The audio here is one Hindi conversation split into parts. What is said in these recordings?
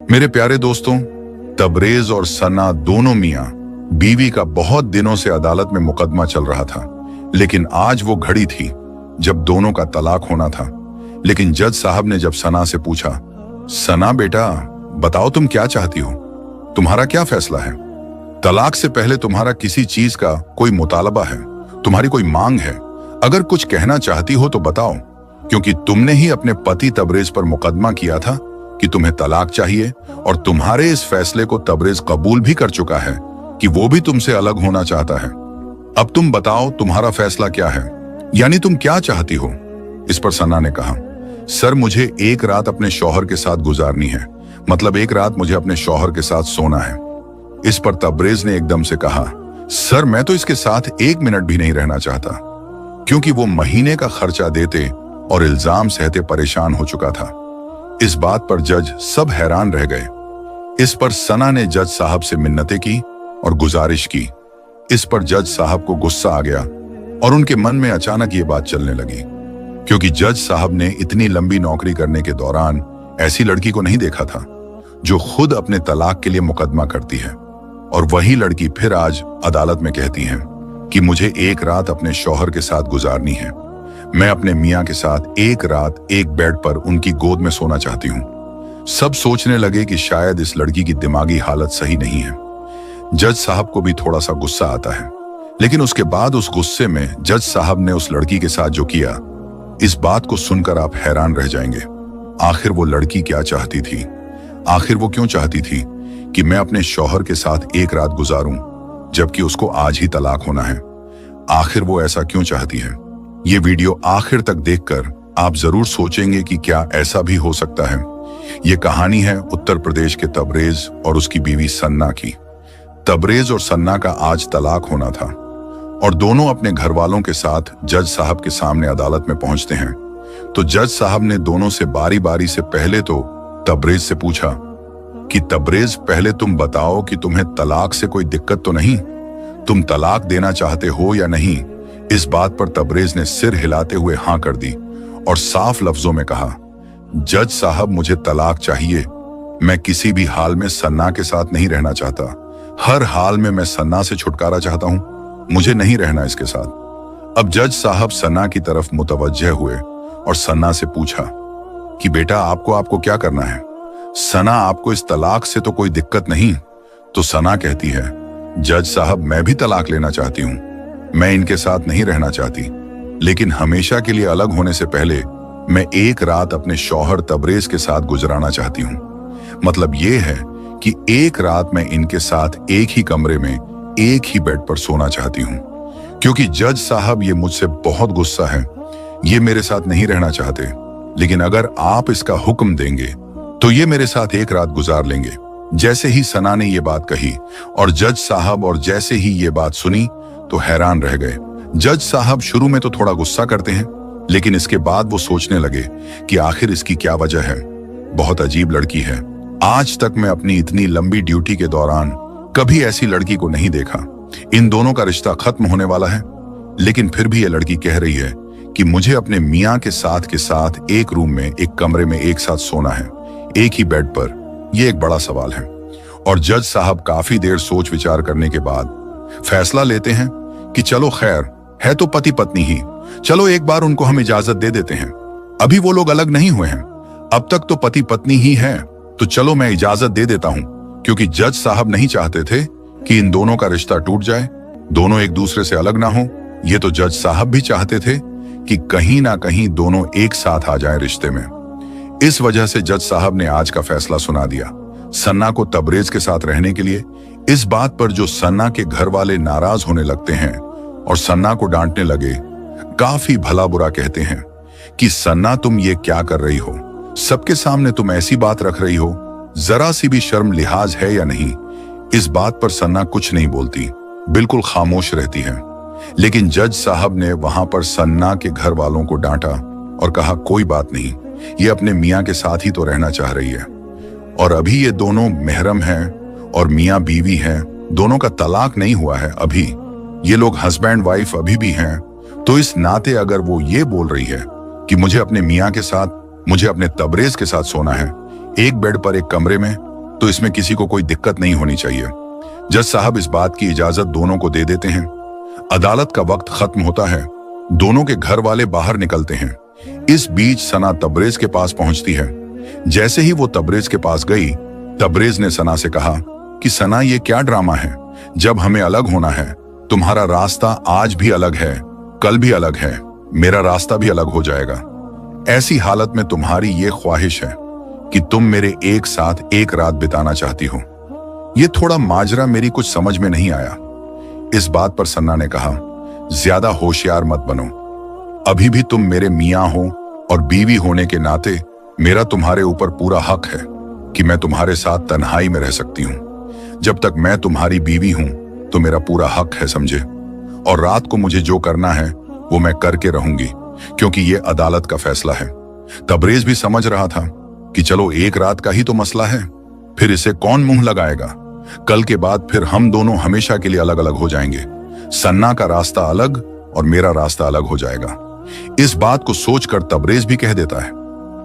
मेरे प्यारे दोस्तों, तबरेज और सना दोनों मियां बीवी का बहुत दिनों से अदालत में मुकदमा चल रहा था। लेकिन आज वो घड़ी थी जब दोनों का तलाक होना था। लेकिन जज साहब ने जब सना से पूछा, सना बेटा बताओ तुम क्या चाहती हो, तुम्हारा क्या फैसला है? तलाक से पहले तुम्हारा किसी चीज का कोई मुतालबा है, तुम्हारी कोई मांग है? अगर कुछ कहना चाहती हो तो बताओ, क्योंकि तुमने ही अपने पति तबरेज पर मुकदमा किया था कि तुम्हें तलाक चाहिए, और तुम्हारे इस फैसले को तबरेज कबूल भी कर चुका है कि वो भी तुमसे अलग होना चाहता है। अब तुम बताओ तुम्हारा फैसला क्या है, यानी तुम क्या चाहती हो? इस पर सना ने कहा, सर मुझे एक रात अपने शौहर के साथ गुजारनी है, मतलब एक रात मुझे अपने शौहर के साथ सोना है। इस पर तबरेज ने एकदम से कहा, सर मैं तो इसके साथ एक मिनट भी नहीं रहना चाहता, क्योंकि वो महीने का खर्चा देते और इल्जाम सहते परेशान हो चुका था। इस बात पर जज सब हैरान रह गए। इस पर सना ने जज साहब से मिन्नतें की और गुजारिश की। इस पर जज साहब को गुस्सा आ गया और उनके मन में अचानक ये बात चलने लगी, क्योंकि जज साहब ने इतनी लंबी नौकरी करने के दौरान ऐसी लड़की को नहीं देखा था जो खुद अपने तलाक के लिए मुकदमा करती है, और वही लड़की फिर आज अदालत में कहती है कि मुझे एक रात अपने शौहर के साथ गुजारनी है, मैं अपने मियां के साथ एक रात एक बेड पर उनकी गोद में सोना चाहती हूं। सब सोचने लगे कि शायद इस लड़की की दिमागी हालत सही नहीं है। जज साहब को भी थोड़ा सा गुस्सा आता है, लेकिन उसके बाद उस गुस्से में जज साहब ने उस लड़की के साथ जो किया, इस बात को सुनकर आप हैरान रह जाएंगे। आखिर वो लड़की क्या चाहती थी? आखिर वो क्यों चाहती थी कि मैं अपने शौहर के साथ एक रात गुजारूं, जबकि उसको आज ही तलाक होना है? आखिर वो ऐसा क्यों चाहती है? ये वीडियो आखिर तक देखकर आप जरूर सोचेंगे कि क्या ऐसा भी हो सकता है। ये कहानी है उत्तर प्रदेश के तबरेज और उसकी बीवी सन्ना की। तबरेज और सन्ना का आज तलाक होना था और दोनों अपने घर वालों के साथ जज साहब के सामने अदालत में पहुंचते हैं। तो जज साहब ने दोनों से बारी बारी से पहले तो तबरेज से पूछा कि तबरेज पहले तुम बताओ कि तुम्हें तलाक से कोई दिक्कत तो नहीं, तुम तलाक देना चाहते हो या नहीं? इस बात पर तबरेज ने सिर हिलाते हुए हां कर दी और साफ लफ्जों में कहा, जज साहब मुझे तलाक चाहिए, मैं किसी भी हाल में सन्ना के साथ नहीं रहना चाहता, हर हाल में मैं सन्ना से छुटकारा चाहता हूं, मुझे नहीं रहना इसके साथ। अब जज साहब सन्ना की तरफ मुतवज्जह हुए और सन्ना से पूछा कि बेटा आपको क्या करना है? सना आपको इस तलाक से तो कोई दिक्कत नहीं? तो सना कहती है, जज साहब मैं भी तलाक लेना चाहती हूं, मैं इनके साथ नहीं रहना चाहती, लेकिन हमेशा के लिए अलग होने से पहले मैं एक रात अपने शौहर तबरेज के साथ गुजराना चाहती हूं। मतलब ये है कि एक रात मैं इनके साथ एक ही कमरे में एक ही बेड पर सोना चाहती हूं, क्योंकि जज साहब ये मुझसे बहुत गुस्सा है, ये मेरे साथ नहीं रहना चाहते, लेकिन अगर आप इसका हुक्म देंगे तो ये मेरे साथ एक रात गुजार लेंगे। जैसे ही सना ने ये बात कही और जज साहब और जैसे ही ये बात सुनी तो हैरान रह गए। जज साहब शुरू में तो थोड़ा गुस्सा करते हैं, लेकिन इसके बाद वो सोचने लगे कि आखिर इसकी क्या वजह है। बहुत अजीब लड़की है, आज तक मैं अपनी इतनी लंबी ड्यूटी के दौरान कभी ऐसी लड़की को नहीं देखा। इन दोनों का रिश्ता खत्म होने वाला है, लेकिन फिर भी ये लड़की कह रही है कि मुझे अपने मियां के साथ एक रूम में एक कमरे में एक साथ सोना है, एक ही बेड पर। यह एक बड़ा सवाल है और जज साहब काफी देर सोच विचार करने के बाद फैसला लेते हैं कि चलो खैर है तो पति पत्नी ही, चलो एक बार उनको हम इजाजत दे देते हैं। अभी वो लोग अलग नहीं हुए हैं, अब तक तो पति पत्नी ही है, तो चलो मैं इजाजत दे देता हूं, क्योंकि जज साहब नहीं चाहते थे कि इन दोनों का रिश्ता टूट जाए, दोनों एक दूसरे से अलग ना हो। ये तो जज साहब भी चाहते थे कि कहीं ना कहीं दोनों एक साथ आ जाएं रिश्ते में। इस वजह से जज साहब ने आज का फैसला सुना दिया, सन्ना को तबरेज के साथ रहने के लिए। इस बात पर जो सन्ना के घर वाले नाराज होने लगते हैं और सन्ना को डांटने लगे, काफी भला बुरा कहते हैं कि सन्ना तुम ये क्या कर रही हो, सबके सामने तुम ऐसी बात रख रही हो, जरा सी भी शर्म लिहाज है या नहीं? इस बात पर सन्ना कुछ नहीं बोलती, बिल्कुल खामोश रहती है। लेकिन जज साहब ने वहां पर सन्ना के घर वालों को डांटा और कहा, कोई बात नहीं, ये अपने मियां के साथ ही तो रहना चाह रही है, और अभी ये दोनों महरम हैं और मियां बीवी हैं, दोनों का तलाक नहीं हुआ है अभी, ये लोग हस्बैंड वाइफ अभी भी हैं। तो इस नाते अगर वो ये बोल रही है कि मुझे अपने मियां के साथ, मुझे अपने तबरेज के साथ सोना है, एक बेड पर एक कमरे में, तो इसमें किसी को कोई दिक्कत नहीं होनी चाहिए। जज साहब इस बात की इजाजत दोनों को दे देते हैं। अदालत का वक्त खत्म होता है। दोनों के घर वाले बाहर निकलते हैं। इस बीच सना तबरेज के पास पहुंचती है। जैसे ही वो तबरेज के पास गई, तबरेज ने सना से कहा कि सना, ये क्या ड्रामा है? जब हमें अलग होना है, तुम्हारा रास्ता आज भी अलग है, कल भी अलग है, मेरा रास्ता भी अलग हो जाएगा। ऐसी हालत में तुम्हारी ये ख्वाहिश है कि तुम मेरे एक साथ एक रात बिताना चाहती हो। ये थोड़ा माजरा मेरी कुछ समझ में नहीं आया। इस बात पर सन्ना ने कहा, ज्यादा होशियार मत बनो। अभी भी तुम मेरे मियां हो और बीवी होने के नाते मेरा तुम्हारे ऊपर पूरा हक है कि मैं तुम्हारे साथ तन्हाई में रह सकती हूं। जब तक मैं तुम्हारी बीवी हूं तो मेरा पूरा हक है, समझे? और रात को मुझे जो करना है वो मैं करके रहूंगी, क्योंकि ये अदालत का फैसला है। तबरेज भी समझ रहा था कि चलो एक रात का ही तो मसला है, फिर इसे कौन मुंह लगाएगा। कल के बाद फिर हम दोनों हमेशा के लिए अलग अलग हो जाएंगे। सन्ना का रास्ता अलग और मेरा रास्ता अलग हो जाएगा। इस बात को सोचकर तबरेज भी कह देता है,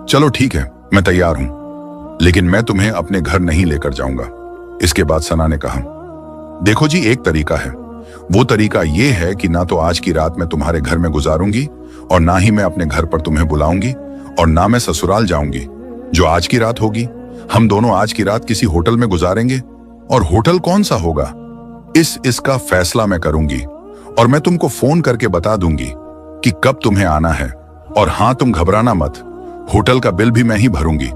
चलो ठीक है, मैं तैयार हूं, लेकिन मैं तुम्हें अपने घर नहीं लेकर जाऊंगा। इसके बाद सना ने कहा, देखो जी, एक तरीका है। वो तरीका ये है कि ना तो आज की रात मैं तुम्हारे घर में गुजारूंगी और ना ही मैं अपने घर पर तुम्हें बुलाऊंगी और ना मैं ससुराल जाऊंगी। जो आज की रात होगी, हम दोनों आज की रात किसी होटल में गुजारेंगे। और होटल कौन सा होगा, इसका फैसला मैं करूंगी और मैं तुमको फोन करके बता दूंगी कि कब तुम्हें आना है। और हाँ, तुम घबराना मत, होटल का बिल भी मैं ही भरूंगी।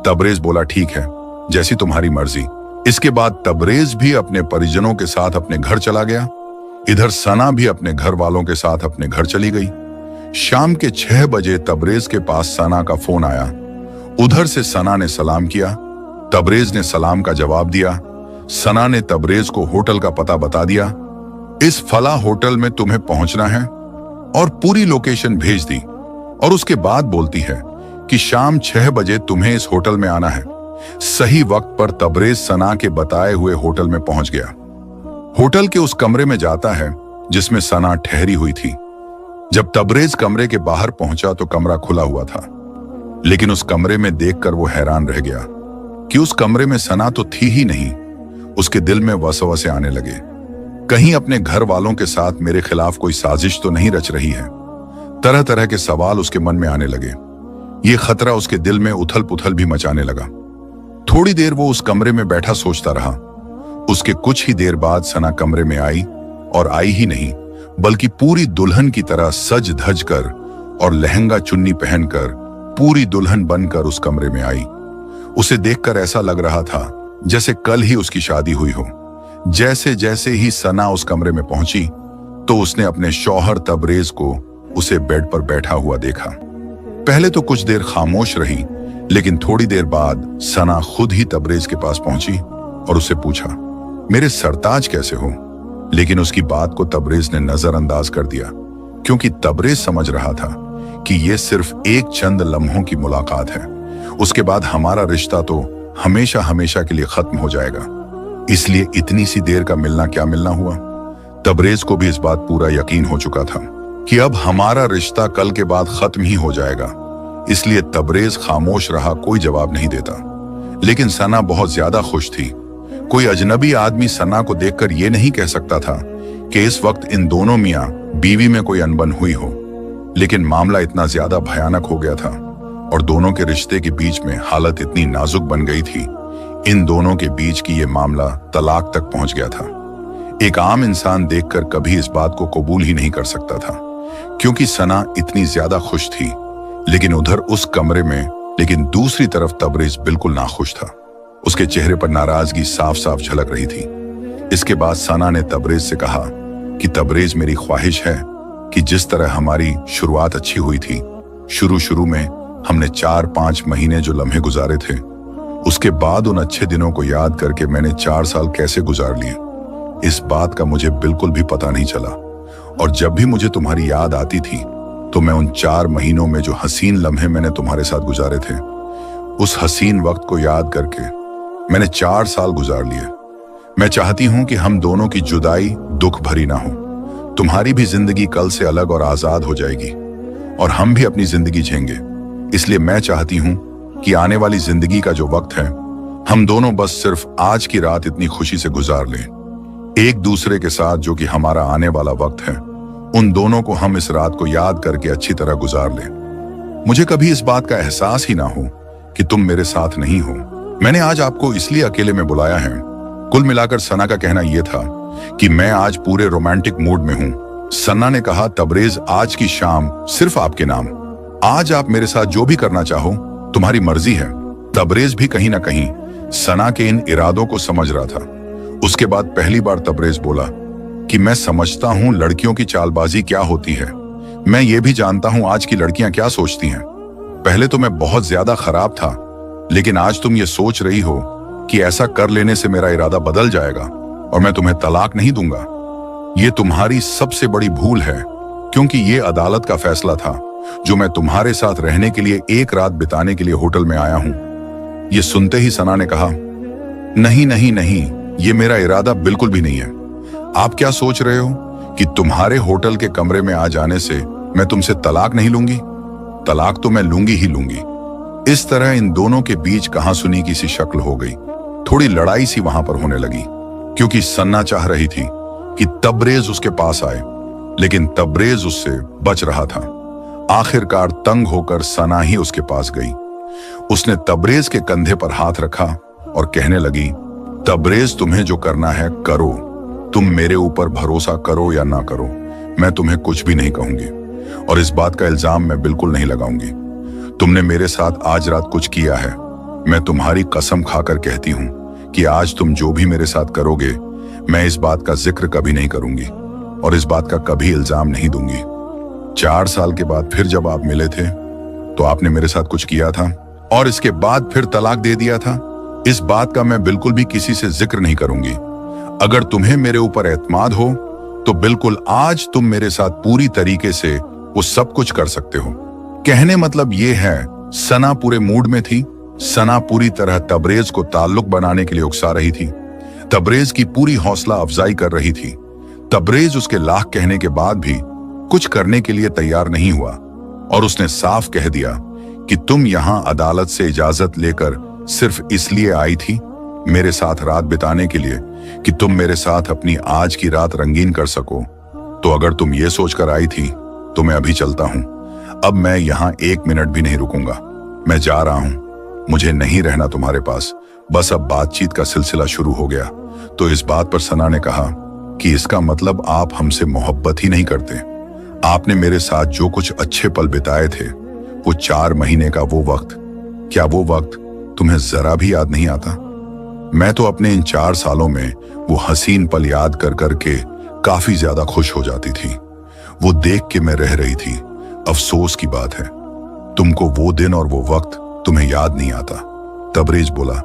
तबरेज बोला, ठीक है, जैसी तुम्हारी मर्जी। इसके बाद तबरेज भी अपने परिजनों के साथ अपने घर चला गया। इधर सना भी अपने घर वालों के साथ अपने घर चली गई। शाम के 6 बजे तबरेज के पास सना का फोन आया। उधर से सना ने सलाम किया। तबरेज ने सलाम का जवाब दिया। सना ने तबरेज को होटल का पता बता दिया। इस फला होटल में तुम्हें पहुंचना है और पूरी लोकेशन भेज दी। और उसके बाद बोलती है कि शाम 6 बजे तुम्हें इस होटल में आना है। सही वक्त पर तबरेज सना के बताए हुए होटल में पहुंच गया। होटल के उस कमरे में जाता है जिसमें सना ठहरी हुई थी। जब तबरेज कमरे के बाहर पहुंचा तो कमरा खुला हुआ था, लेकिन उस कमरे में देखकर वो हैरान रह गया कि उस कमरे में सना तो थी ही नहीं। उसके दिल में वसवसे आने लगे, कहीं अपने घर वालों के साथ मेरे खिलाफ कोई साजिश तो नहीं रच रही है। तरह तरह के सवाल उसके मन में आने लगे। ये खतरा उसके दिल में उथल पुथल भी मचाने लगा। थोड़ी देर वो उस कमरे में बैठा सोचता रहा। उसके कुछ ही देर बाद सना कमरे में आई, और आई ही नहीं बल्कि पूरी दुल्हन की तरह सज धज कर और लहंगा चुन्नी पहनकर पूरी दुल्हन बनकर उस कमरे में आई। उसे देखकर ऐसा लग रहा था जैसे कल ही उसकी शादी हुई हो। जैसे जैसे ही सना उस कमरे में पहुंची तो उसने अपने शौहर तबरेज को उसे बेड पर बैठा हुआ देखा। पहले तो कुछ देर खामोश रही, लेकिन थोड़ी देर बाद सना खुद ही तबरेज के पास पहुंची और उससे पूछा, मेरे सरताज कैसे हो? लेकिन उसकी बात को तबरेज ने नजरअंदाज कर दिया, क्योंकि तबरेज समझ रहा था कि यह सिर्फ एक चंद लम्हों की मुलाकात है। उसके बाद हमारा रिश्ता तो हमेशा हमेशा के लिए खत्म हो जाएगा, इसलिए इतनी सी देर का मिलना क्या मिलना हुआ। तबरेज को भी इस बात पूरा यकीन हो चुका था कि अब हमारा रिश्ता कल के बाद खत्म ही हो जाएगा, इसलिए तबरेज खामोश रहा, कोई जवाब नहीं देता। लेकिन सना बहुत ज्यादा खुश थी। कोई अजनबी आदमी सना को देखकर यह नहीं कह सकता था कि इस वक्त इन दोनों मियां बीवी में कोई अनबन हुई हो, लेकिन मामला इतना ज्यादा भयानक हो गया था और दोनों के रिश्ते के बीच में हालत इतनी नाजुक बन गई थी। इन दोनों के बीच की यह मामला तलाक तक पहुंच गया था। एक आम इंसान देखकर कभी इस बात को कबूल ही नहीं कर सकता था, क्योंकि सना इतनी ज्यादा खुश थी। लेकिन उधर उस कमरे में, लेकिन दूसरी तरफ तबरेज बिल्कुल नाखुश था। उसके चेहरे पर नाराजगी साफ साफ झलक रही थी। इसके बाद सना ने तबरेज से कहा कि तबरेज, मेरी ख्वाहिश है कि जिस तरह हमारी शुरुआत अच्छी हुई थी, शुरू में हमने 4-5 महीने जो लम्हे गुजारे थे, उसके बाद उन अच्छे दिनों को याद करके मैंने 4 साल कैसे गुजार लिए, इस बात का मुझे बिल्कुल भी पता नहीं चला। और जब भी मुझे तुम्हारी याद आती थी तो मैं उन 4 महीनों में जो हसीन लम्हे मैंने तुम्हारे साथ गुजारे थे, उस हसीन वक्त को याद करके मैंने 4 साल गुजार लिए। मैं चाहती हूं कि हम दोनों की जुदाई दुख भरी ना हो। तुम्हारी भी जिंदगी कल से अलग और आजाद हो जाएगी और हम भी अपनी जिंदगी जिएंगे। इसलिए मैं चाहती हूं कि आने वाली जिंदगी का जो वक्त है हम दोनों बस सिर्फ आज की रात इतनी खुशी से गुजार लें, एक दूसरे के साथ, जो कि हमारा आने वाला वक्त है। उन दोनों को हम इस रात को याद करके अच्छी तरह गुजार लें। मुझे कभी इस बात का एहसास ही ना हो कि तुम मेरे साथ नहीं हो। मैंने आज आपको इसलिए अकेले में बुलाया है। कुल मिलाकर सना का कहना यह था कि मैं आज पूरे रोमांटिक मूड में हूं। सना ने कहा, तबरेज, आज की शाम सिर्फ आपके नाम। आज आप मेरे साथ जो भी करना चाहो तुम्हारी मर्जी है। तबरेज भी कहीं ना कहीं सना के इन इरादों को समझ रहा था। उसके बाद पहली बार तबरेज बोला कि मैं समझता हूं लड़कियों की चालबाजी क्या होती है। मैं ये भी जानता हूं आज की लड़कियां क्या सोचती हैं। पहले तो मैं बहुत ज्यादा खराब था, लेकिन आज तुम ये सोच रही हो कि ऐसा कर लेने से मेरा इरादा बदल जाएगा और मैं तुम्हें तलाक नहीं दूंगा। ये तुम्हारी सबसे बड़ी भूल है, क्योंकि ये अदालत का फैसला था जो मैं तुम्हारे साथ रहने के लिए एक रात बिताने के लिए होटल में आया हूं। ये सुनते ही सना ने कहा, नहीं नहीं नहीं, ये मेरा इरादा बिल्कुल भी नहीं है। आप क्या सोच रहे हो कि तुम्हारे होटल के कमरे में आ जाने से मैं तुमसे तलाक नहीं लूंगी? तलाक तो मैं लूंगी ही लूंगी। इस तरह इन दोनों के बीच कहां सुनी की सी शक्ल हो गई। थोड़ी लड़ाई सी वहां पर होने लगी, क्योंकि सन्ना चाह रही थी कि तबरेज उसके पास आए, लेकिन तबरेज उससे बच रहा था। आखिरकार तंग होकर सना ही उसके पास गई। उसने तबरेज के कंधे पर हाथ रखा और कहने लगी, तबरेज, तुम्हें जो करना है करो। तुम मेरे ऊपर भरोसा करो या ना करो, मैं तुम्हें कुछ भी नहीं कहूंगी और इस बात का इल्जाम मैं बिल्कुल नहीं लगाऊंगी। तुमने मेरे साथ आज रात कुछ किया है। मैं तुम्हारी कसम खाकर कहती हूं कि आज तुम जो भी मेरे साथ करोगे, मैं इस बात का जिक्र कभी नहीं करूंगी और इस बात का कभी इल्जाम नहीं दूंगी। 4 साल के बाद फिर जब आप मिले थे तो आपने मेरे साथ कुछ किया था और इसके बाद फिर तलाक दे दिया था। इस बात का मैं बिल्कुल भी किसी से जिक्र नहीं करूंगी। अगर तुम्हें मेरे ऊपर एतमाद हो तो बिल्कुल आज तुम मेरे साथ पूरी तरीके से वो सब कुछ कर सकते हो। कहने मतलब ये है, सना पूरे मूड में थी। सना पूरी तरह तबरेज को ताल्लुक बनाने के लिए उकसा रही थी। तबरेज की पूरी हौसला अफजाई कर रही थी। तबरेज उसके लाख कहने के बाद भी कुछ करने के लिए तैयार नहीं हुआ और उसने साफ कह दिया कि तुम यहां अदालत से इजाजत लेकर सिर्फ इसलिए आई थी मेरे साथ रात बिताने के लिए कि तुम मेरे साथ अपनी आज की रात रंगीन कर सको। तो अगर तुम ये सोचकर आई थी तो मैं अभी चलता हूं। अब मैं यहां 1 मिनट भी नहीं रुकूंगा। मैं जा रहा हूं। मुझे नहीं रहना तुम्हारे पास। बस अब बातचीत का सिलसिला शुरू हो गया। तो इस बात पर सना ने कहा कि इसका मतलब आप हमसे मोहब्बत ही नहीं करते। आपने मेरे साथ जो कुछ अच्छे पल बिताए थे, वो 4 महीने का वो वक्त, क्या वो वक्त तुम्हें जरा भी याद नहीं आता? मैं तो अपने इन 4 सालों में वो हसीन पल याद कर करके काफी ज्यादा खुश हो जाती थी। वो देख के मैं रह रही थी। अफसोस की बात है, तुमको वो दिन और वो वक्त तुम्हें याद नहीं आता। तबरेज बोला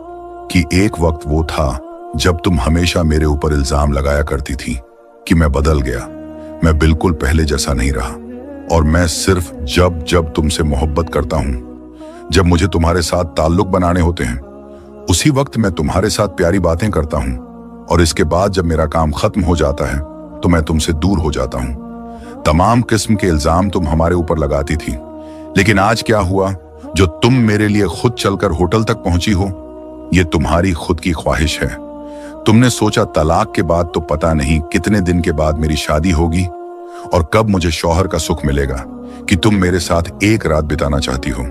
कि एक वक्त वो था जब तुम हमेशा मेरे ऊपर इल्जाम लगाया करती थी कि मैं बदल गया। मैं बिल्कुल पहले जैसा नहीं रहा और मैं सिर्फ जब जब तुमसे मोहब्बत करता हूं, जब मुझे तुम्हारे साथ ताल्लुक बनाने होते हैं, उसी वक्त मैं तुम्हारे साथ प्यारी बातें करता हूं और इसके बाद जब मेरा काम खत्म हो जाता है तो मैं तुमसे दूर हो जाता हूं। तमाम किस्म के इल्जाम तुम हमारे ऊपर लगाती थी, लेकिन आज क्या हुआ जो तुम मेरे लिए खुद चलकर होटल तक पहुंची हो? ये तुम्हारी खुद की ख्वाहिश है। तुमने सोचा तलाक के बाद तो पता नहीं कितने दिन के बाद मेरी शादी होगी और कब मुझे शौहर का सुख मिलेगा कि तुम मेरे साथ एक रात बिताना चाहती हो।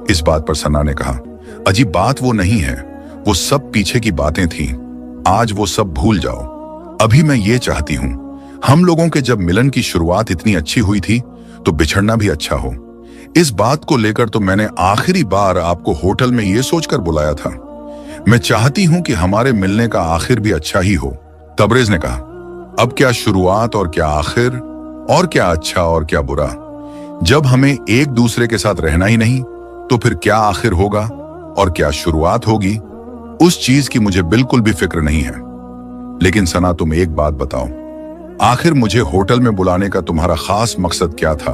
इस बात पर सना ने कहा, अजीब बात वो नहीं है, वो सब पीछे की बातें थी। आज वो सब भूल जाओ। अभी मैं ये चाहती हूं, हम लोगों के जब मिलन की शुरुआत इतनी अच्छी हुई थी तो बिछड़ना भी अच्छा हो। इस बात को लेकर तो मैंने आखिरी बार आपको होटल में ये सोचकर बुलाया था। मैं चाहती हूं कि हमारे मिलने का आखिर भी अच्छा ही हो। तबरेज ने कहा, अब क्या शुरुआत और क्या आखिर, और क्या अच्छा और क्या बुरा। जब हमें एक दूसरे के साथ रहना ही नहीं तो फिर क्या आखिर होगा और क्या शुरुआत होगी, उस चीज की मुझे बिल्कुल भी फिक्र नहीं है। लेकिन सना, तुम एक बात बताओ, आखिर मुझे होटल में बुलाने का तुम्हारा खास मकसद क्या था?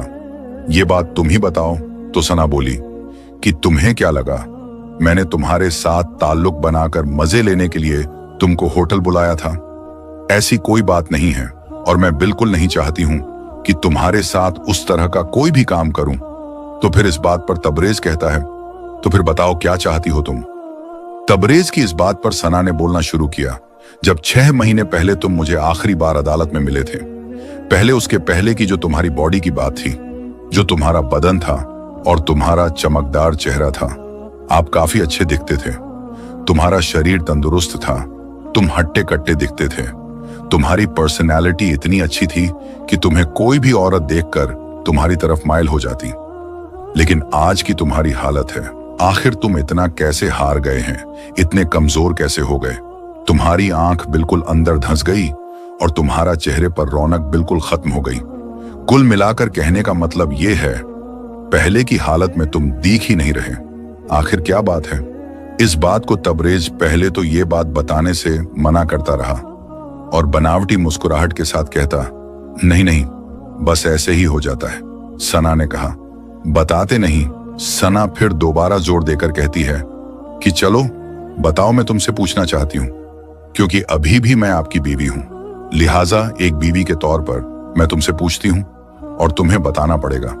ये बात तुम ही बताओ। तो सना बोली कि तुम्हें क्या लगा मैंने तुम्हारे साथ ताल्लुक बनाकर मजे लेने के लिए तुमको होटल बुलाया था? ऐसी कोई बात नहीं है और मैं बिल्कुल नहीं चाहती हूं कि तुम्हारे साथ उस तरह का कोई भी काम करूं। तो फिर इस बात पर तबरेज कहता है, तो फिर बताओ क्या चाहती हो तुम? तबरेज की इस बात पर सना ने बोलना शुरू किया, जब 6 महीने पहले तुम मुझे आखिरी बार अदालत में मिले थे, पहले उसके पहले की जो तुम्हारी बॉडी की बात थी, जो तुम्हारा बदन था और तुम्हारा चमकदार चेहरा था, आप काफी अच्छे दिखते थे। तुम्हारा शरीर तंदुरुस्त था, तुम हट्टे कट्टे दिखते थे। तुम्हारी पर्सनैलिटी इतनी अच्छी थी कि तुम्हें कोई भी औरत देखकर तुम्हारी तरफ माइल हो जाती। लेकिन आज की तुम्हारी हालत है, आखिर तुम इतना कैसे हार गए हैं, इतने कमजोर कैसे हो गए? तुम्हारी आंख बिल्कुल अंदर धंस गई और तुम्हारा चेहरे पर रौनक बिल्कुल खत्म हो गई। कुल मिलाकर कहने का मतलब यह है, पहले की हालत में तुम दिख ही नहीं रहे। आखिर क्या बात है? इस बात को तबरेज पहले तो ये बात बताने से मना करता रहा और बनावटी मुस्कुराहट के साथ कहता, नहीं नहीं, बस ऐसे ही हो जाता है। सना ने कहा, बताते नहीं। सना फिर दोबारा जोर देकर कहती है कि चलो बताओ, मैं तुमसे पूछना चाहती हूं, क्योंकि अभी भी मैं आपकी बीवी हूं, लिहाजा एक बीवी के तौर पर मैं तुमसे पूछती हूं और तुम्हें बताना पड़ेगा।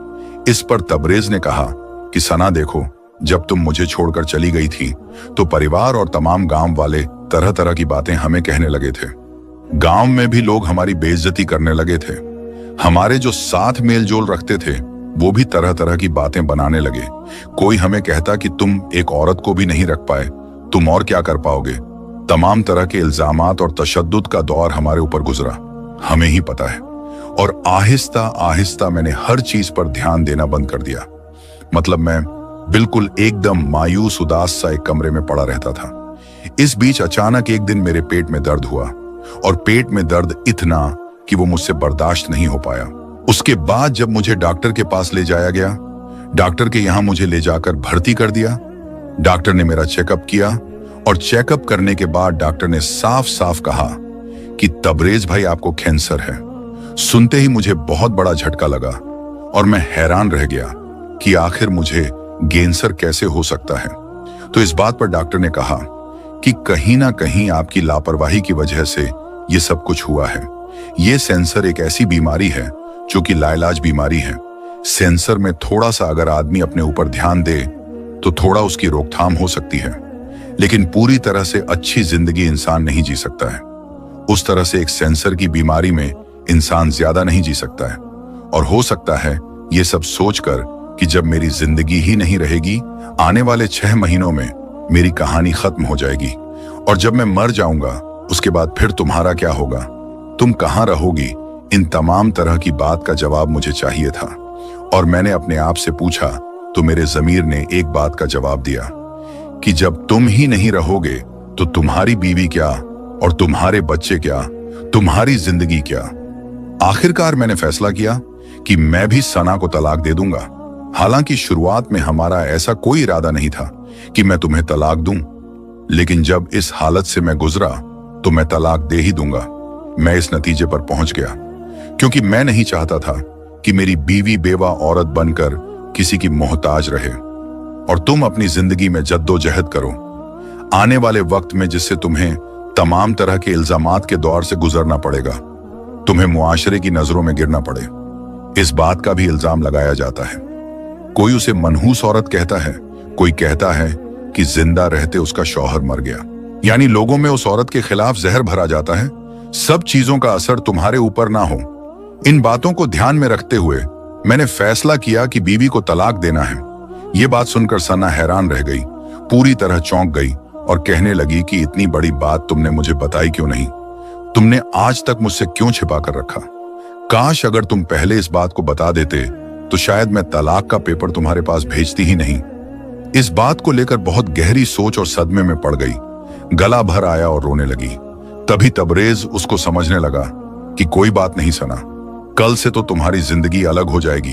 इस पर तबरेज ने कहा कि सना देखो, जब तुम मुझे छोड़कर चली गई थी तो परिवार और तमाम गांव वाले तरह तरह की बातें हमें कहने लगे थे। गांव में भी लोग हमारी बेइज्जती करने लगे थे। हमारे जो साथ मेल जोल रखते थे वो भी तरह तरह की बातें बनाने लगे। कोई हमें कहता कि तुम एक औरत को भी नहीं रख पाए, तुम और क्या कर पाओगे। तमाम तरह के इल्जामात और तशद्दुद का दौर हमारे ऊपर गुजरा, हमें ही पता है। और आहिस्ता आहिस्ता मैंने हर चीज पर ध्यान देना बंद कर दिया। मतलब मैं बिल्कुल एकदम मायूस उदास सा एक कमरे में पड़ा रहता था। इस बीच अचानक एक दिन मेरे पेट में दर्द हुआ, और पेट में दर्द इतना कि वो मुझसे बर्दाश्त नहीं हो पाया। उसके बाद जब मुझे डॉक्टर के पास ले जाया गया, डॉक्टर के यहां मुझे ले जाकर भर्ती कर दिया। डॉक्टर ने मेरा चेकअप किया और चेकअप करने के बाद डॉक्टर ने साफ साफ कहा कि तबरेज भाई, आपको कैंसर है। सुनते ही मुझे बहुत बड़ा झटका लगा और मैं हैरान रह गया कि आखिर मुझे कैंसर कैसे हो सकता है। तो इस बात पर डॉक्टर ने कहा कि कहीं ना कहीं आपकी लापरवाही की वजह से ये सब कुछ हुआ है। ये कैंसर एक ऐसी बीमारी है जो कि लाइलाज बीमारी है। कैंसर में थोड़ा सा अगर आदमी अपने ऊपर ध्यान दे तो थोड़ा उसकी रोकथाम हो सकती है, लेकिन पूरी तरह से अच्छी जिंदगी इंसान नहीं जी सकता है। उस तरह से एक कैंसर की बीमारी में इंसान ज्यादा नहीं जी सकता है। और हो सकता है ये सब सोचकर कि जब मेरी जिंदगी ही नहीं रहेगी, आने वाले 6 महीनों में मेरी कहानी खत्म हो जाएगी, और जब मैं मर जाऊंगा उसके बाद फिर तुम्हारा क्या होगा, तुम कहां रहोगी। इन तमाम तरह की बात का जवाब मुझे चाहिए था, और मैंने अपने आप से पूछा तो मेरे ज़मीर ने एक बात का जवाब दिया कि जब तुम ही नहीं रहोगे तो तुम्हारी बीवी क्या, और तुम्हारे बच्चे क्या, तुम्हारी जिंदगी क्या। आखिरकार मैंने फैसला किया कि मैं भी सना को तलाक दे दूंगा। हालांकि शुरुआत में हमारा ऐसा कोई इरादा नहीं था कि मैं तुम्हें तलाक दूं, लेकिन जब इस हालत से मैं गुजरा तो मैं तलाक दे ही दूंगा। मैं इस नतीजे पर पहुंच गया क्योंकि मैं नहीं चाहता था कि मेरी बीवी बेवा औरत बनकर किसी की मोहताज रहे, और तुम अपनी जिंदगी में जद्दोजहद करो आने वाले वक्त में, जिससे तुम्हें तमाम तरह के इल्जामात के दौर से गुजरना पड़ेगा, तुम्हें मुआशरे की नजरों में गिरना पड़े। इस बात का भी इल्जाम लगाया जाता है। कोई उसे मनहूस औरत कहता है, कोई कहता है कि जिंदा रहते उसका शौहर मर गया, यानी लोगों में उस औरत के खिलाफ जहर भरा जाता है। सब चीजों का असर तुम्हारे ऊपर ना हो, इन बातों को ध्यान में रखते हुए मैंने फैसला किया कि बीवी को तलाक देना है। ये बात सुनकर सना हैरान रह गई, पूरी तरह चौंक गई और कहने लगी कि इतनी बड़ी बात तुमने मुझे बताई क्यों नहीं? तुमने आज तक मुझसे क्यों छिपा कर रखा? काश अगर तुम पहले इस बात को बता देते तो शायद मैं तलाक का पेपर तुम्हारे पास भेजती ही नहीं। इस बात को लेकर बहुत गहरी सोच और सदमे में पड़ गई, गला भर आया और रोने लगी। तभी तबरेज उसको समझने लगा कि कोई बात नहीं सना, कल से तो तुम्हारी जिंदगी अलग हो जाएगी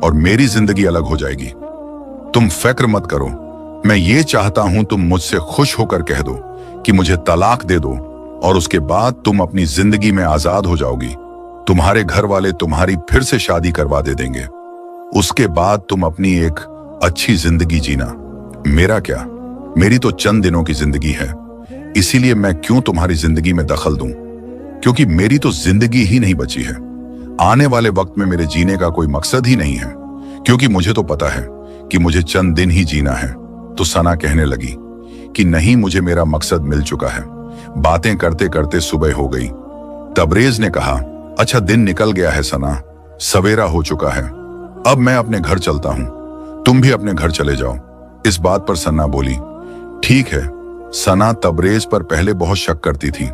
और मेरी जिंदगी अलग हो जाएगी। तुम फिक्र मत करो, मैं ये चाहता हूं तुम मुझसे खुश होकर कह दो कि मुझे तलाक दे दो, और उसके बाद तुम अपनी जिंदगी में आजाद हो जाओगी। तुम्हारे घर वाले तुम्हारी फिर से शादी करवा दे देंगे। उसके बाद तुम अपनी एक अच्छी जिंदगी जीना। मेरा क्या, मेरी तो चंद दिनों की जिंदगी है, इसीलिए मैं क्यों तुम्हारी जिंदगी में दखल दूं? क्योंकि मेरी तो जिंदगी ही नहीं बची है। आने वाले वक्त में मेरे जीने का कोई मकसद ही नहीं है, क्योंकि मुझे तो पता है कि मुझे चंद दिन ही जीना है। तो सना कहने लगी कि नहीं, मुझे मेरा मकसद मिल चुका है। बातें करते करते सुबह हो गई। तबरेज ने कहा, अच्छा दिन निकल गया है सना, सवेरा हो चुका है, अब मैं अपने घर चलता हूं, तुम भी अपने घर चले जाओ। इस बात पर सना बोली, ठीक है। सना तबरेज पर पहले बहुत शक करती थी।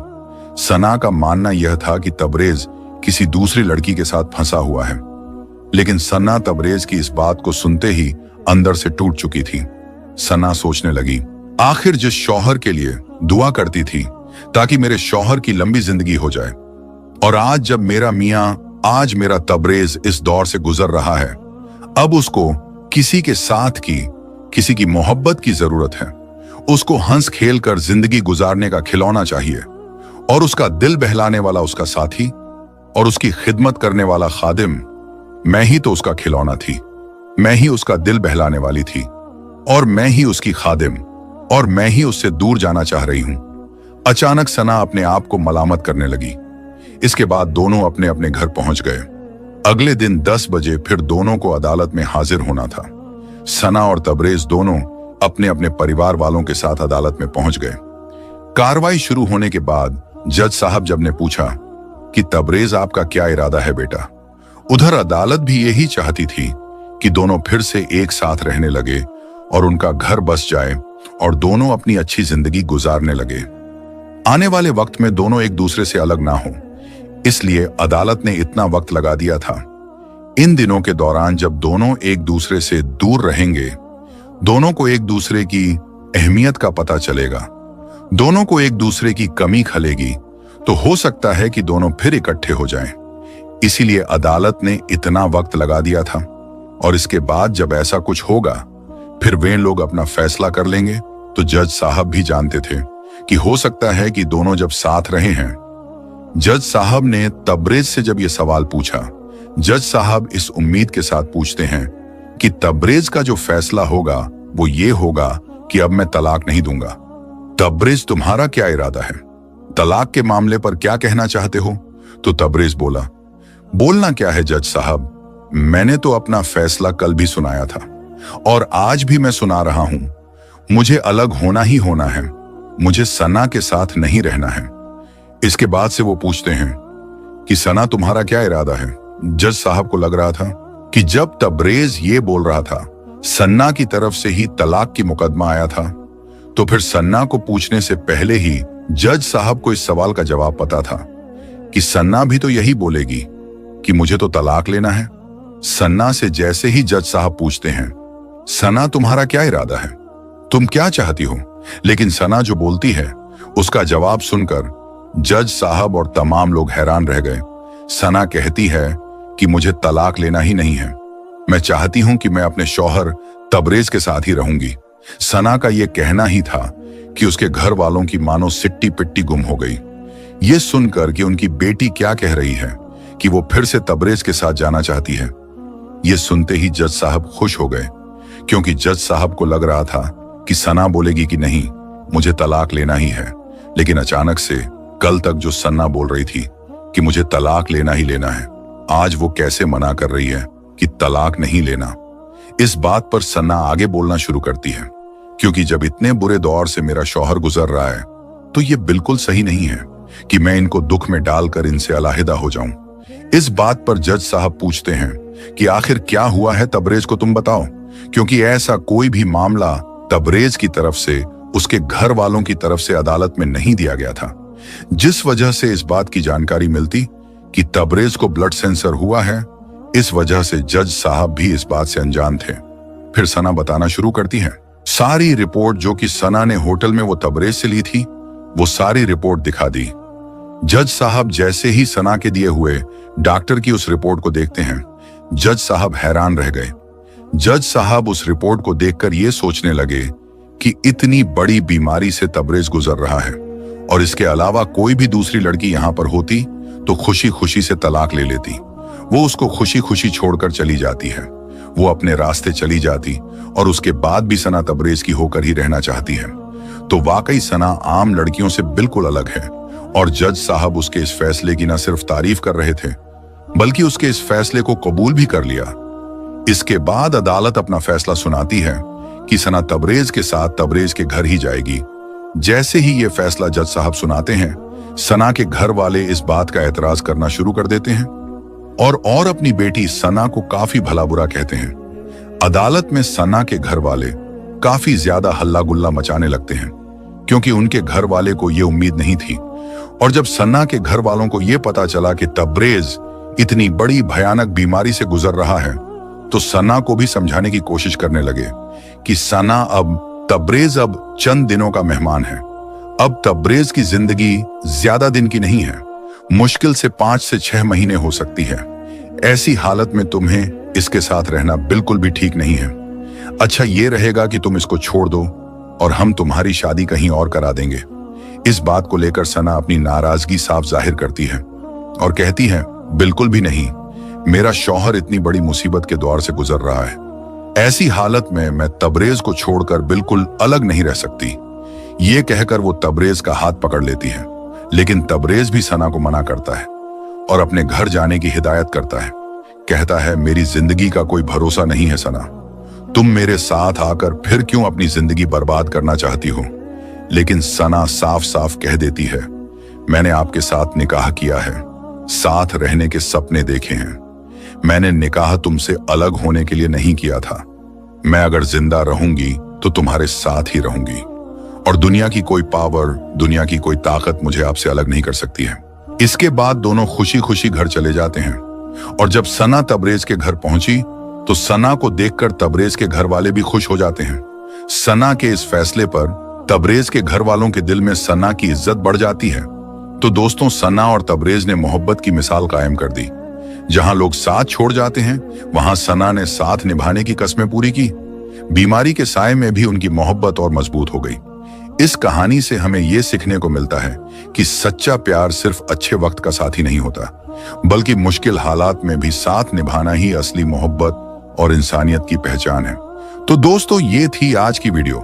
सना का मानना यह था कि तबरेज किसी दूसरी लड़की के साथ फंसा हुआ है, लेकिन सना तबरेज की इस बात को सुनते ही अंदर से टूट चुकी थी। सना सोचने लगी, आखिर जिस शौहर के लिए दुआ करती थी ताकि मेरे शौहर की लंबी जिंदगी हो जाए, और आज जब मेरा मियां, आज मेरा तबरेज इस दौर से गुजर रहा है, अब उसको किसी के साथ की, किसी की मोहब्बत की जरूरत है। उसको हंस खेल कर जिंदगी गुजारने का खिलौना चाहिए, और उसका दिल बहलाने वाला उसका साथी और उसकी खिदमत करने वाला खादिम, मैं ही तो उसका खिलौना थी, मैं ही उसका दिल बहलाने वाली थी, और मैं ही उसकी खादिम, और मैं ही उससे दूर जाना चाह रही हूं। अचानक सना अपने आप को मलामत करने लगी। इसके बाद दोनों अपने अपने घर पहुंच गए। अगले दिन 10 बजे फिर दोनों को अदालत में हाजिर होना था। सना और तबरेज दोनों अपने अपने परिवार वालों के साथ अदालत में पहुंच गए। कार्रवाई शुरू होने के बाद जज साहब जब ने पूछा कि तबरेज, आपका क्या इरादा है बेटा? उधर अदालत भी यही चाहती थी कि दोनों फिर से एक साथ रहने लगे और उनका घर बस जाए और दोनों अपनी अच्छी जिंदगी गुजारने लगे। आने वाले वक्त में दोनों एक दूसरे से अलग ना हो, इसलिए अदालत ने इतना वक्त लगा दिया था। इन दिनों के दौरान जब दोनों एक दूसरे से दूर रहेंगे, दोनों को एक दूसरे की अहमियत का पता चलेगा, दोनों को एक दूसरे की कमी खलेगी, तो हो सकता है कि दोनों फिर इकट्ठे हो जाएं। इसीलिए अदालत ने इतना वक्त लगा दिया था, और इसके बाद जब ऐसा कुछ होगा फिर वे लोग अपना फैसला कर लेंगे। तो जज साहब भी जानते थे कि हो सकता है कि दोनों जब साथ रहे हैं। जज साहब ने तबरेज से जब यह सवाल पूछा, जज साहब इस उम्मीद के साथ पूछते हैं कि तबरेज का जो फैसला होगा वो ये होगा कि अब मैं तलाक नहीं दूंगा। तबरेज, तुम्हारा क्या इरादा है? तलाक के मामले पर क्या कहना चाहते हो? तो तबरेज बोला, बोलना क्या है जज साहब, मैंने तो अपना फैसला कल भी सुनाया था और आज भी मैं सुना रहा हूं। मुझे अलग होना ही होना है, मुझे सना के साथ नहीं रहना है। इसके बाद से वो पूछते हैं कि सना, तुम्हारा क्या इरादा है? जज साहब को लग रहा था कि जब तबरेज ये बोल रहा था सन्ना की तरफ से ही तलाक की मुकदमा आया था, तो फिर सन्ना को पूछने से पहले ही जज साहब को इस सवाल का जवाब पता था कि सन्ना भी तो यही बोलेगी कि मुझे तो तलाक लेना है। सन्ना से जैसे ही जज साहब पूछते हैं, सना, तुम्हारा क्या इरादा है, तुम क्या चाहती हो? लेकिन सना जो बोलती है उसका जवाब सुनकर जज साहब और तमाम लोग हैरान रह गए। सना कहती है कि मुझे तलाक लेना ही नहीं है, मैं चाहती हूं कि मैं अपने शौहर तबरेज के साथ ही रहूंगी। सना का यह कहना ही था कि उसके घर वालों की मानो सिट्टी पिट्टी गुम हो गई। यह सुनकर कि उनकी बेटी क्या कह रही है कि वो फिर से तबरेज के साथ जाना चाहती है, यह सुनते ही जज साहब खुश हो गए, क्योंकि जज साहब को लग रहा था कि सना बोलेगी कि नहीं, मुझे तलाक लेना ही है। लेकिन अचानक से कल तक जो सन्ना बोल रही थी कि मुझे तलाक लेना ही लेना है, आज वो कैसे मना कर रही है कि तलाक नहीं लेना। इस बात पर सन्ना आगे बोलना शुरू करती है, क्योंकि जब इतने बुरे दौर से मेरा शौहर गुजर रहा है तो ये बिल्कुल सही नहीं है कि मैं इनको दुख में डालकर इनसे अलहदा हो जाऊं। इस बात पर जज साहब पूछते हैं कि आखिर क्या हुआ है तबरेज को, तुम बताओ, क्योंकि ऐसा कोई भी मामला तबरेज की तरफ से, उसके घर वालों की तरफ से अदालत में नहीं दिया गया था, जिस वजह से इस बात की जानकारी मिलती कि तबरेज को ब्लड सेंसर हुआ है। इस वजह से जज साहब भी इस बात से अनजान थे। फिर सना बताना शुरू करती है सारी रिपोर्ट जो कि सना ने होटल में वो तबरेज से ली थी, वो सारी रिपोर्ट दिखा दी। जज साहब जैसे ही सना के दिए हुए डॉक्टर की उस रिपोर्ट को देखते हैं, जज साहब हैरान रह गए। जज साहब उस रिपोर्ट को देखकर ये सोचने लगे कि इतनी बड़ी बीमारी से तबरेज गुजर रहा है, और इसके अलावा कोई भी दूसरी लड़की यहां पर होती तो खुशी खुशी से तलाक ले लेती। वो उसको खुशी खुशी छोड़कर चली जाती है, वो अपने रास्ते चली जाती, और उसके बाद भी सना तबरेज की होकर ही रहना चाहती है। तो वाकई सना आम लड़कियों से बिल्कुल अलग है, और जज साहब उसके इस फैसले की न सिर्फ तारीफ कर रहे थे बल्कि उसके इस फैसले को कबूल भी कर लिया। इसके बाद अदालत अपना फैसला सुनाती है कि सना तबरेज के साथ तबरेज के घर ही जाएगी। जैसे ही ये फैसला जज साहब सुनाते हैं, सना के घर वाले इस बात का एतराज करना शुरू कर देते हैं और अपनी बेटी सना को काफी भला बुरा कहते हैं। अदालत में सना के घर वाले काफी ज्यादा हल्ला गुल्ला मचाने लगते हैं, क्योंकि उनके घर वाले को यह उम्मीद नहीं थी। और जब सना के घर वालों को यह पता चला कि तबरेज इतनी बड़ी भयानक बीमारी से गुजर रहा है, तो सना को भी समझाने की कोशिश करने लगे कि सना, तबरेज अब चंद दिनों का मेहमान है। अब तबरेज की जिंदगी ज्यादा दिन की नहीं है, मुश्किल से 5 से 6 महीने हो सकती है। ऐसी हालत में तुम्हें इसके साथ रहना बिल्कुल भी ठीक नहीं है। अच्छा ये रहेगा कि तुम इसको छोड़ दो और हम तुम्हारी शादी कहीं और करा देंगे। इस बात को लेकर सना अपनी नाराजगी साफ जाहिर करती है और कहती है, बिल्कुल भी नहीं, मेरा शौहर इतनी बड़ी मुसीबत के दौर से गुजर रहा है। ऐसी हालत में मैं तबरेज को छोड़कर बिल्कुल अलग नहीं रह सकती। ये कहकर वो तबरेज का हाथ पकड़ लेती है, लेकिन तबरेज भी सना को मना करता है और अपने घर जाने की हिदायत करता है। कहता है, मेरी जिंदगी का कोई भरोसा नहीं है सना, तुम मेरे साथ आकर फिर क्यों अपनी जिंदगी बर्बाद करना चाहती हो। लेकिन सना साफ साफ कह देती है, मैंने आपके साथ निकाह किया है, साथ रहने के सपने देखे हैं। मैंने निकाह तुमसे अलग होने के लिए नहीं किया था। मैं अगर जिंदा रहूंगी तो तुम्हारे साथ ही रहूंगी और दुनिया की कोई पावर, दुनिया की कोई ताकत मुझे आपसे अलग नहीं कर सकती है। इसके बाद दोनों खुशी खुशी घर चले जाते हैं और जब सना तबरेज के घर पहुंची तो सना को देखकर तबरेज के घर वाले भी खुश हो जाते हैं। सना के इस फैसले पर तबरेज के घर वालों के दिल में सना की इज्जत बढ़ जाती है। तो दोस्तों, सना और तबरेज ने मोहब्बत की मिसाल कायम कर दी। जहां लोग साथ छोड़ जाते हैं, वहां सना ने साथ निभाने की कस्में पूरी की। बीमारी के साए में भी उनकी मोहब्बत और मजबूत हो गई। इस कहानी से हमें यह सीखने को मिलता है कि सच्चा प्यार सिर्फ अच्छे वक्त का साथी नहीं होता, बल्कि मुश्किल हालात में भी साथ निभाना ही असली मोहब्बत और इंसानियत की पहचान है। तो दोस्तों, ये थी आज की वीडियो।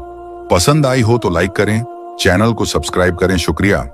पसंद आई हो तो लाइक करें, चैनल को सब्सक्राइब करें। शुक्रिया।